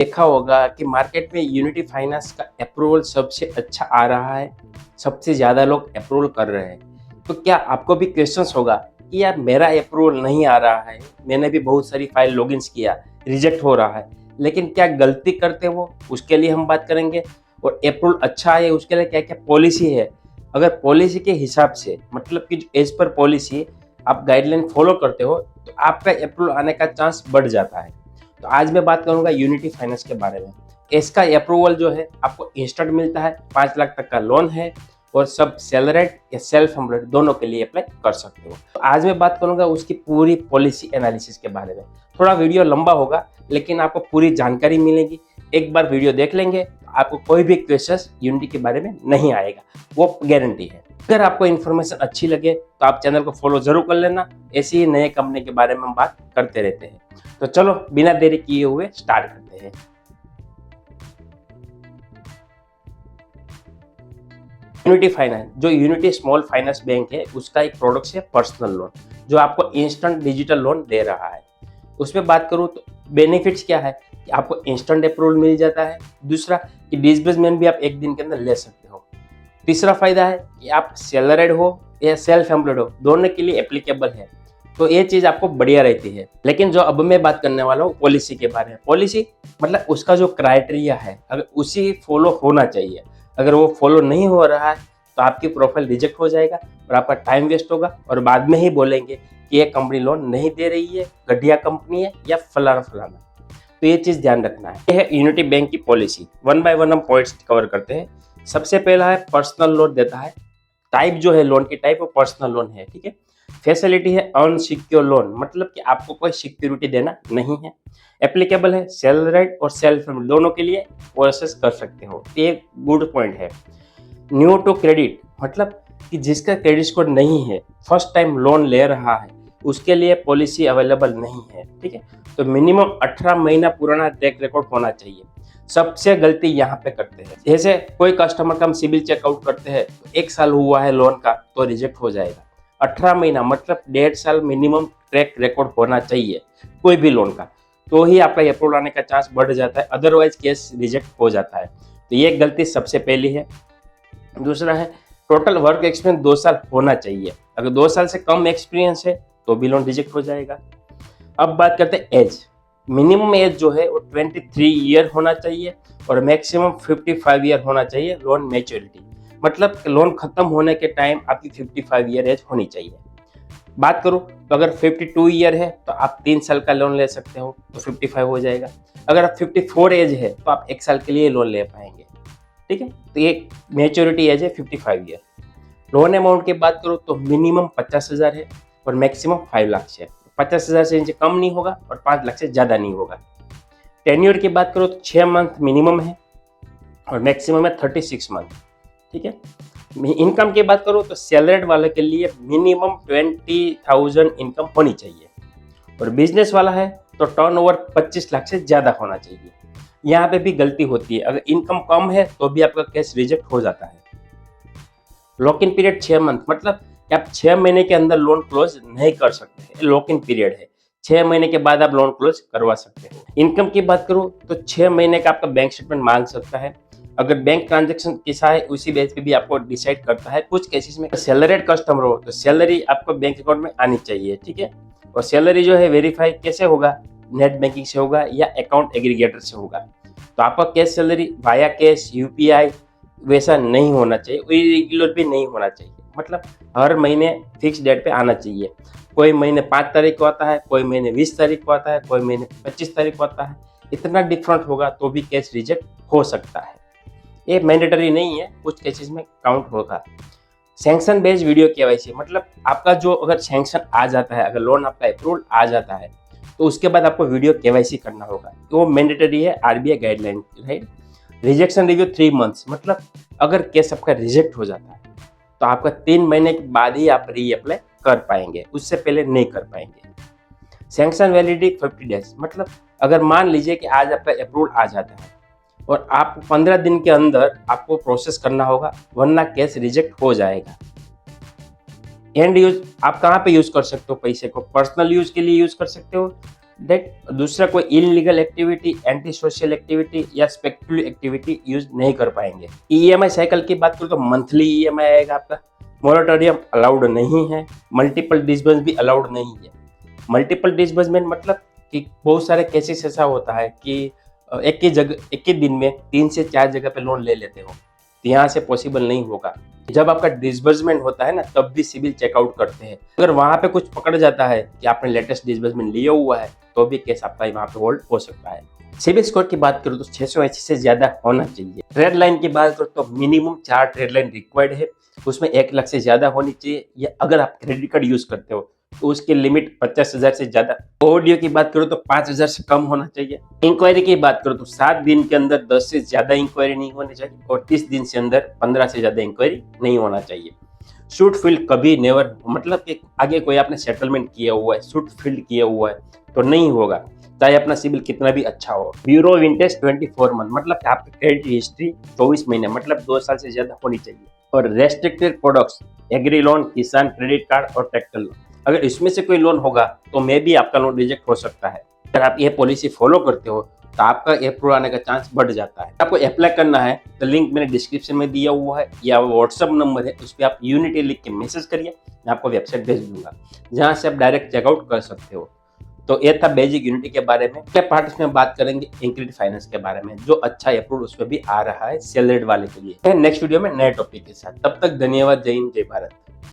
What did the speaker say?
देखा होगा कि मार्केट में यूनिटी फाइनेंस का अप्रूवल सबसे अच्छा आ रहा है, सबसे ज़्यादा लोग अप्रूवल कर रहे हैं। तो क्या आपको भी क्वेश्चंस होगा कि यार मेरा अप्रूवल नहीं आ रहा है, मैंने भी बहुत सारी फाइल लॉगिन्स किया, रिजेक्ट हो रहा है, लेकिन क्या गलती करते वो, उसके लिए हम बात करेंगे। और अप्रूवल अच्छा है उसके लिए क्या क्या पॉलिसी है। अगर पॉलिसी के हिसाब से मतलब कि एज पर पॉलिसी आप गाइडलाइन फॉलो करते हो तो आपका अप्रूवल आने का चांस बढ़ जाता है। तो आज मैं बात करूंगा यूनिटी फाइनेंस के बारे में। इसका अप्रूवल जो है आपको इंस्टेंट मिलता है, 5 लाख तक का लोन है और सब सैलरीड या सेल्फ एम्प्लॉयड दोनों के लिए अप्लाई कर सकते हो। तो आज मैं बात करूंगा उसकी पूरी पॉलिसी एनालिसिस के बारे में। थोड़ा वीडियो लंबा होगा लेकिन आपको पूरी जानकारी मिलेगी। एक बार वीडियो देख लेंगे तो आपको कोई भी क्वेश्चन यूनिटी के बारे में नहीं आएगा, वो गारंटी है। अगर आपको इन्फॉर्मेशन अच्छी लगे तो आप चैनल को फॉलो जरूर कर लेना, ऐसे ही नए कंपनी के बारे में हम बात करते रहते हैं। तो चलो बिना देरी किए हुए स्टार्ट करते हैं। यूनिटी फाइनेंस, जो यूनिटी स्मॉल फाइनेंस बैंक है, उसका एक प्रोडक्ट है पर्सनल लोन, जो आपको इंस्टेंट डिजिटल लोन दे रहा है। उसमें बात करूँ तो बेनिफिट्स क्या है कि आपको इंस्टेंट अप्रूवल मिल जाता है। दूसरा कि डिसबर्समेंट भी आप एक दिन के अंदर ले सकते हो। तीसरा फायदा है कि आप सैलरीड हो या सेल्फ एम्प्लॉयड हो, दोनों के लिए एप्लीकेबल है। तो ये चीज आपको बढ़िया रहती है। लेकिन जो अब मैं बात करने वाला हूँ पॉलिसी के बारे में, पॉलिसी मतलब उसका जो क्राइटेरिया है अगर उसी फॉलो होना चाहिए। अगर वो फॉलो नहीं हो रहा है तो आपकी प्रोफाइल रिजेक्ट हो जाएगा और आपका टाइम वेस्ट होगा और बाद में ही बोलेंगे कि ये कंपनी लोन नहीं दे रही है, घटिया कंपनी है या फलाना फलाना। तो ये चीज ध्यान रखना है। ये है यूनिटी बैंक की पॉलिसी। वन बाय वन हम पॉइंट्स कवर करते हैं। सबसे पहला है पर्सनल लोन देता है। टाइप जो है लोन की टाइप वो पर्सनल लोन है, ठीक है। फैसिलिटी है अनसिक्योर लोन, मतलब कि आपको कोई सिक्योरिटी देना नहीं है। एप्लीकेबल है सैलरीड और सेल्फ दोनों के लिए प्रोसेस कर सकते हो, ये गुड पॉइंट है। न्यू टू क्रेडिट, मतलब कि जिसका क्रेडिट स्कोर नहीं है, फर्स्ट टाइम लोन ले रहा है, उसके लिए पॉलिसी अवेलेबल नहीं है, ठीक है। तो मिनिमम 18 महीना पुराना ट्रैक रिकॉर्ड होना चाहिए। सबसे गलती यहाँ पे करते हैं, जैसे कोई कस्टमर का हम सिविल चेकआउट करते हैं तो 1 साल हुआ है लोन का तो रिजेक्ट हो जाएगा। 18 महीना मतलब 1.5 साल मिनिमम ट्रैक रिकॉर्ड होना चाहिए कोई भी लोन का, तो ही आपका अप्रूवल आने का चांस बढ़ जाता है, अदरवाइज केस रिजेक्ट हो जाता है। तो ये गलती सबसे पहली है। दूसरा है टोटल वर्क एक्सपीरियंस 2 साल होना चाहिए। अगर 2 साल से कम एक्सपीरियंस है तो भी लोन रिजेक्ट हो जाएगा। अब बात करते हैं एज। मिनिमम एज जो है वो 23 ईयर होना चाहिए और मैक्सिमम 55 ईयर होना चाहिए लोन मैच्योरिटी, मतलब लोन खत्म होने के टाइम आपकी 55 ईयर एज होनी चाहिए। बात करूं तो अगर 52 ईयर है तो आप 3 साल का लोन ले सकते हो तो 55 हो जाएगा। अगर आप 54 एज है तो आप 1 साल के लिए लोन ले पाएंगे, ठीक है। तो ये मैच्योरिटी एज है 55 ईयर। लोन अमाउंट की बात करूँ तो मिनिमम 50,000 है और मैक्सिमम 5 लाख है। 50,000 से नीचे कम नहीं होगा और 5 लाख से ज़्यादा नहीं होगा। टेन्योर की बात करो तो 6 मंथ मिनिमम है और मैक्सिमम है 36 मंथ, ठीक है। इनकम की बात करो तो सैलरीड वाले के लिए मिनिमम 20,000 इनकम होनी चाहिए और बिजनेस वाला है तो टर्नओवर 25 लाख से ज़्यादा होना चाहिए। यहाँ पे भी गलती होती है, अगर इनकम कम है तो भी आपका केस रिजेक्ट हो जाता है। लॉक इन पीरियड 6 मंथ, मतलब कि आप 6 महीने के अंदर लोन क्लोज नहीं कर सकते, लॉक इन पीरियड है। 6 महीने के बाद आप लोन क्लोज करवा सकते हो। इनकम की बात करूं तो 6 महीने का आपका बैंक स्टेटमेंट मांग सकता है। अगर बैंक ट्रांजेक्शन कैसा है उसी बेस पे भी आपको डिसाइड करता है। कुछ केसेस में सैलरीड कस्टमर हो तो सैलरी आपको बैंक अकाउंट में आनी चाहिए, ठीक है। और सैलरी जो है वेरीफाई कैसे होगा, नेट बैंकिंग से होगा या अकाउंट एग्रीगेटर से होगा। तो आपका cash salary via cash UPI वैसा नहीं होना चाहिए, इरेगुलर भी नहीं होना चाहिए, मतलब हर महीने फिक्स डेट पे आना चाहिए। कोई महीने 5 तारीख को आता है, कोई महीने 20 तारीख को आता है, कोई महीने 25 तारीख को आता है। इतना डिफरेंट होगा तो भी केस रिजेक्ट हो सकता है। ये मैंडेटरी नहीं है, कुछ केसेस में काउंट होगा। सैंक्शन बेस्ड वीडियो केवाईसी, मतलब आपका जो अगर सैंक्शन आ जाता है, अगर लोन आपका अप्रूवल आ जाता है तो उसके बाद आपको वीडियो केवाईसी करना होगा, तो वो मैंडेटरी है, RBI guideline, right. Rejection review 3 months, मतलब अगर केस आपका रिजेक्ट हो जाता है तो आपका 3 महीने के बाद ही आप री अप्लाई कर पाएंगे, उससे पहले नहीं कर पाएंगे। सैंक्शन वैलिडिटी 50 डेज, मतलब अगर मान लीजिए कि आज आपका अप्रूवल आ जाता है और आप 15 दिन के अंदर आपको प्रोसेस करना होगा, वरना केस रिजेक्ट हो जाएगा। एंड यूज, आप कहाँ पे यूज कर सकते हो पैसे को, पर्सनल यूज के लिए यूज कर सकते हो दैट दूसरा कोई illegal activity, anti social activity या स्पेक्युलेटिव एक्टिविटी यूज नहीं कर पाएंगे। ईएमआई साइकिल की बात करूँ तो मंथली ईएमआई आएगा आपका, मोरेटोरियम अलाउड नहीं है, मल्टीपल डिसबर्समेंट भी अलाउड नहीं है। मल्टीपल डिसबर्समेंट मतलब कि बहुत सारे केसेस ऐसा होता है कि एक ही दिन में 3 से 4 जगह पे लोन ले लेते हो, तो यहाँ से पॉसिबल नहीं होगा। जब आपका डिसबर्समेंट होता है ना, तब भी सिविल चेकआउट करते हैं। अगर वहाँ पे कुछ पकड़ जाता है कि आपने लेटेस्ट डिसबर्समेंट लिया हुआ है, तो भी केस आपका वहाँ पे होल्ड हो सकता है। सिविल स्कोर की बात करूँ तो 680 से ज्यादा होना चाहिए। ट्रेड लाइन की बात करूँ तो मिनिमम 4 ट्रेड लाइन रिक्वायर्ड है, उसमें 1 लाख से ज्यादा होनी चाहिए। या अगर आप क्रेडिट कार्ड यूज करते हो तो उसकी लिमिट 50,000 से ज्यादा। ऑडियो की बात करूँ तो 5,000 से कम होना चाहिए। इंक्वायरी की बात करूँ तो 7 दिन के अंदर 10 से ज्यादा इंक्वायरी नहीं होनी चाहिए और 30 दिन से अंदर 15 से ज्यादा इंक्वायरी नहीं होना चाहिए। शूट फील्ड कभी नेवर, मतलब कि आगे कोई आपने सेटलमेंट किया हुआ है, शूट फील्ड किया हुआ है तो नहीं होगा, चाहे अपना सिविल कितना भी अच्छा हो। ब्यूरो ऑफ इंटरेस्ट 24 मंथ, मतलब आपकी क्रेडिट हिस्ट्री 24 महीने, मतलब 2 साल से ज्यादा होनी चाहिए। और रेस्ट्रिक्टेड प्रोडक्ट्स, एग्री लोन, किसान क्रेडिट कार्ड और ट्रैक्टर लोन, अगर इसमें से कोई लोन होगा तो मे भी आपका लोन रिजेक्ट हो सकता है। अगर आप ये पॉलिसी फॉलो करते हो तो आपका अप्रूव आने का चांस बढ़ जाता है। आपको अप्लाई करना है तो लिंक मैंने डिस्क्रिप्शन में दिया हुआ है या व्हाट्सअप नंबर है, उस पर आप यूनिटी लिख के मैसेज करिए, मैं आपको वेबसाइट भेज दूंगा जहां से आप डायरेक्ट चेकआउट कर सकते हो। तो ये था बेसिक यूनिटी के बारे में। अगले पार्ट में बात करेंगे इंक्रेडिट फाइनेंस के बारे में, जो अच्छा अप्रूव उसमें भी आ रहा है सैलरीड वाले के लिए। नेक्स्ट वीडियो में नए टॉपिक के साथ, तब तक धन्यवाद। जय हिंद, जय भारत।